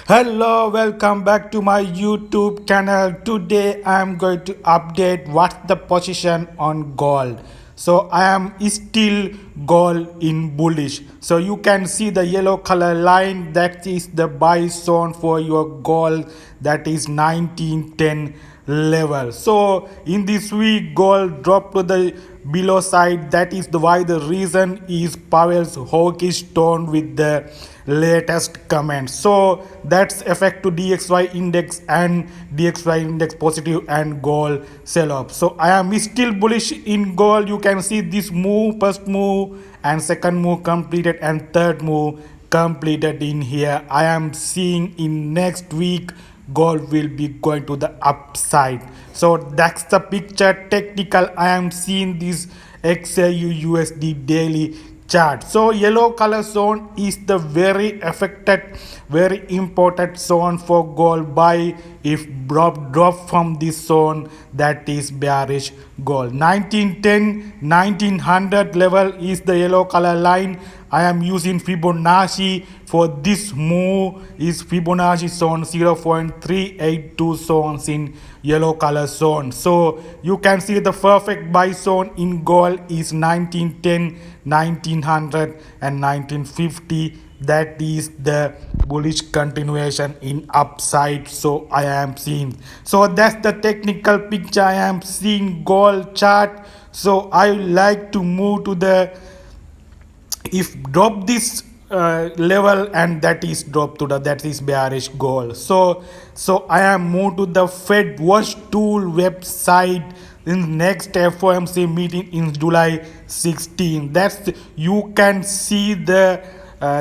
Hello, welcome back to my YouTube channel. Today I am going to update what's the position on gold. So I am still gold in bullish. So you can see the yellow color line, that is the buy zone for your gold, that is 1910 level. So in this week gold dropped to the below side, that is why the reason is Powell's hawkish tone with the latest comment. So that's effect to DXY index and DXY index positive and gold sell off. So I am still bullish in gold. You can see this move, first move and second move completed and third move completed in here. I am seeing in next week gold will be going to the upside. So that's the picture. Technical, I am seeing this XAU USD daily chart. So yellow color zone is the very affected, very important zone for gold buy. If drop from this zone, that is bearish gold. 1910 1900 level is the yellow color line. I am using Fibonacci for this move is Fibonacci zone 0.382 zones in yellow color zone. So you can see the perfect buy zone in gold is 1910 1900 and 1950. That is the bullish continuation in upside. So I am seeing, so that's the technical picture I am seeing gold chart. So I like to move to the, if drop this level and that is drop to the, that is bearish gold. So I am moved to the Fed watch tool website in next FOMC meeting in July 16. That's you can see the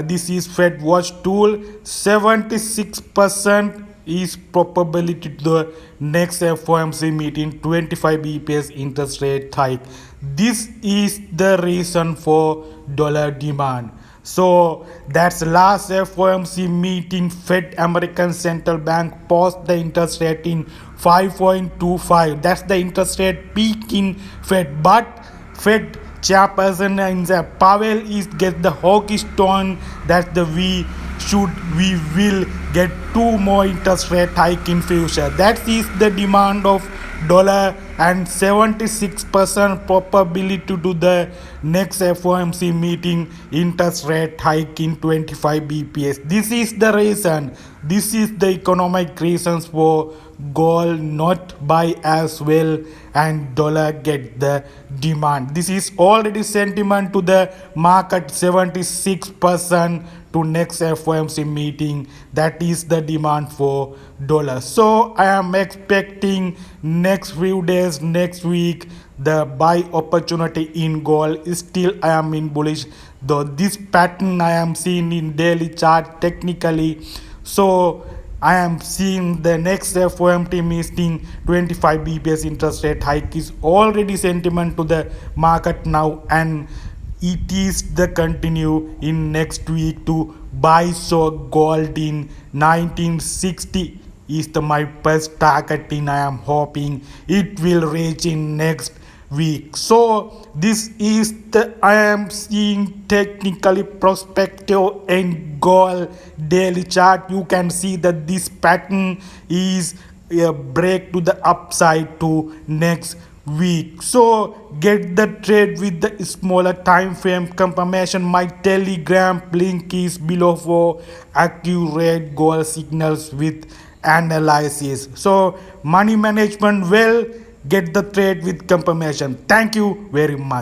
this is Fed watch tool. 76% is probability to the next FOMC meeting 25 bps interest rate hike. This is the reason for dollar demand. So that's last FOMC meeting. Fed American Central Bank paused the interest rate in 5.25. That's the interest rate peak in Fed. But Fed chairperson and Powell is get the hawkish tone that the we will get two more interest rate hike in future. That is the demand of dollar, and 76% probability to do the next FOMC meeting interest rate hike in 25 bps. This is the reason, this is the economic reasons for gold not buy as well and dollar get the demand. This is already sentiment to the market. 76% to next FOMC meeting, that is the demand for dollar. So I am expecting next few days, next week, the buy opportunity in gold. Still I am in bullish, though this pattern I am seeing in daily chart technically. So I am seeing the next FOMC meeting 25 bps interest rate hike is already sentiment to the market now, and it is the continue in next week to buy. So gold in 1960 is the my first targeting. I am hoping it will reach in next week. So this is the I am seeing technically perspective in gold daily chart. You can see that this pattern is a break to the upside to next week. So get the trade with the smaller time frame confirmation. My telegram link is below for accurate gold signals with analysis. So money management, well, get the trade with confirmation. Thank you very much.